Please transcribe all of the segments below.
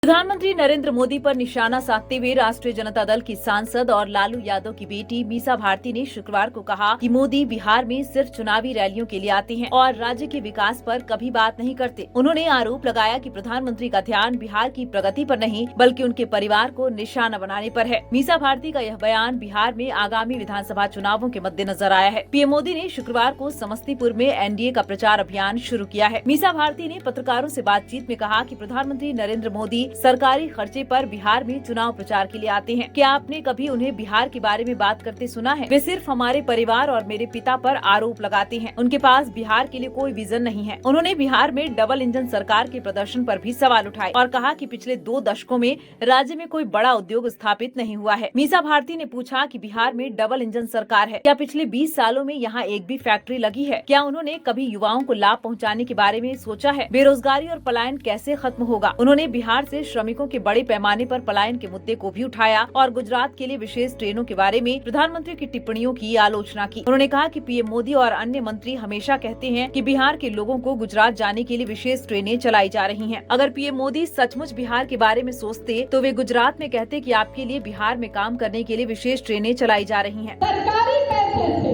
प्रधानमंत्री नरेंद्र मोदी पर निशाना साधते हुए राष्ट्रीय जनता दल की सांसद और लालू यादव की बेटी मीसा भारती ने शुक्रवार को कहा कि मोदी बिहार में सिर्फ चुनावी रैलियों के लिए आते हैं और राज्य के विकास पर कभी बात नहीं करते। उन्होंने आरोप लगाया कि प्रधानमंत्री का ध्यान बिहार की प्रगति पर नहीं बल्कि उनके परिवार को निशाना बनाने पर है। मीसा भारती का यह बयान बिहार में आगामी विधानसभा चुनावों के मद्देनजर आया है। पीएम मोदी ने शुक्रवार को समस्तीपुर में एनडीए का प्रचार अभियान शुरू किया है। मीसा भारती ने पत्रकारों से बातचीत में कहा कि प्रधानमंत्री नरेंद्र मोदी सरकारी खर्चे पर बिहार में चुनाव प्रचार के लिए आते हैं। क्या आपने कभी उन्हें बिहार के बारे में बात करते सुना है? वे सिर्फ हमारे परिवार और मेरे पिता पर आरोप लगाते हैं। उनके पास बिहार के लिए कोई विजन नहीं है। उन्होंने बिहार में डबल इंजन सरकार के प्रदर्शन पर भी सवाल उठाए और कहा कि पिछले 2 दशकों में राज्य में कोई बड़ा उद्योग स्थापित नहीं हुआ है। मीसा भारती ने पूछा कि बिहार में डबल इंजन सरकार है, क्या पिछले 20 सालों में यहाँ एक भी फैक्ट्री लगी है? क्या उन्होंने कभी युवाओं को लाभ पहुँचाने के बारे में सोचा है? बेरोजगारी और पलायन कैसे खत्म होगा? उन्होंने बिहार से श्रमिकों के बड़े पैमाने पर पलायन के मुद्दे को भी उठाया और गुजरात के लिए विशेष ट्रेनों के बारे में प्रधानमंत्री की टिप्पणियों की आलोचना की। उन्होंने कहा कि पीएम मोदी और अन्य मंत्री हमेशा कहते हैं कि बिहार के लोगों को गुजरात जाने के लिए विशेष ट्रेनें चलाई जा रही हैं। अगर पीएम मोदी सचमुच बिहार के बारे में सोचते तो वे गुजरात में कहते कि आपके लिए बिहार में काम करने के लिए विशेष ट्रेनें चलाई जा रही हैं। सरकारी पैसे से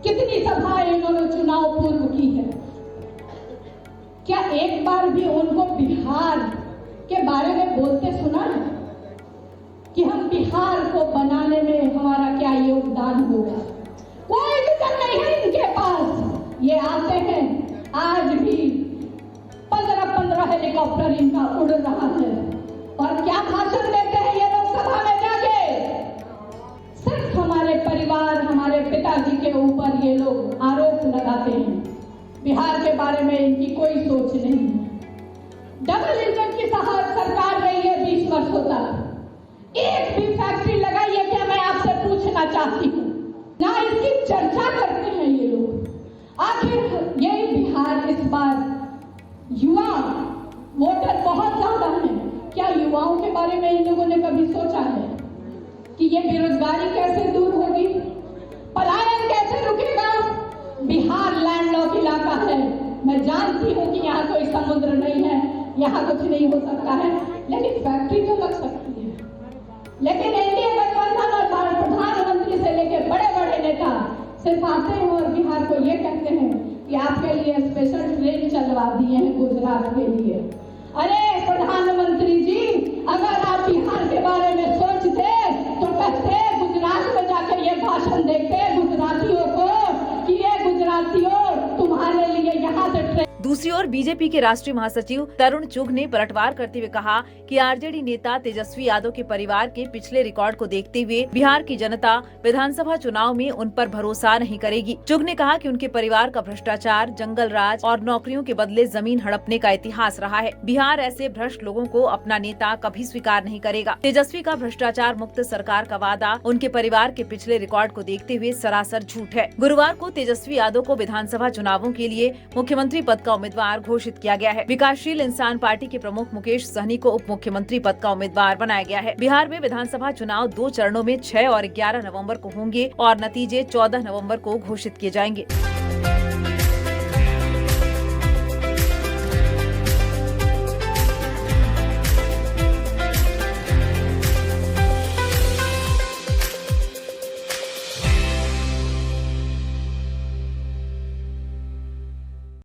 कितनी सभाएं इन्होंने चुनाव पूर्व की है? क्या एक बार भी उनको बिहार के बारे में बोलते सुना है कि हम बिहार को बनाने में हमारा क्या योगदान होगा? कोई विजन नहीं है इनके पास। ये आते हैं, आज भी 15-15 हेलीकॉप्टर इनका उड़ रहा है और क्या भाषण देते हैं ये लोग सभा में जाके? सिर्फ हमारे परिवार, हमारे पिताजी के ऊपर ये लोग आरोप लगाते हैं। बिहार के बारे में इनकी कोई सोच नहीं है। डबल इंजन की सरकार रही है 20 वर्षों तक, एक भी फैक्ट्री लगाई है क्या? मैं आपसे पूछना चाहती हूँ। ना इसकी चर्चा करते हैं ये लोग। आखिर यही बिहार इस बार युवा वोटर बहुत ज्यादा है। क्या युवाओं के बारे में इन लोगों ने कभी सोचा है कि ये बेरोजगारी कैसे दूर होगी, पलायन कैसे रुकेगा? बिहार लैंडलॉक इलाका है। मैं जानती हूँ कि यहाँ कोई समुद्र नहीं है, यहाँ कुछ नहीं हो सकता है, लेकिन फैक्ट्री तो लग सकती है। लेकिन एनडीए गठबंधन और प्रधानमंत्री से लेकर बड़े बड़े नेता सिर्फ आते हैं और बिहार को ये कहते हैं कि आपके लिए स्पेशल ट्रेन चलवा दिए हैं गुजरात के लिए। अरे प्रधानमंत्री जी, अगर आप बिहार के बारे में सोचते तो कहते गुजरात में जाकर ये भाषण देते गुजरातियों को कि ये गुजरातियों तुम्हारे लिए यहाँ से ट्रेन। दूसरी ओर बीजेपी के राष्ट्रीय महासचिव तरुण चुघ ने पलटवार करते हुए कहा कि आरजेडी नेता तेजस्वी यादव के परिवार के पिछले रिकॉर्ड को देखते हुए बिहार की जनता विधानसभा चुनाव में उन पर भरोसा नहीं करेगी। चुघ ने कहा कि उनके परिवार का भ्रष्टाचार, जंगल राज और नौकरियों के बदले जमीन हड़पने का इतिहास रहा है। बिहार ऐसे भ्रष्ट लोगों को अपना नेता कभी स्वीकार नहीं करेगा। तेजस्वी का भ्रष्टाचार मुक्त सरकार का वादा उनके परिवार के पिछले रिकॉर्ड को देखते हुए सरासर झूठ है। गुरुवार को तेजस्वी यादव को विधानसभा चुनावों के लिए मुख्यमंत्री पद का उम्मीदवार घोषित किया गया है। विकासशील इंसान पार्टी के प्रमुख मुकेश सहनी को उप मुख्यमंत्री पद का उम्मीदवार बनाया गया है। बिहार में विधानसभा चुनाव 2 चरणों में 6 और 11 नवंबर को होंगे और नतीजे 14 नवंबर को घोषित किए जाएंगे।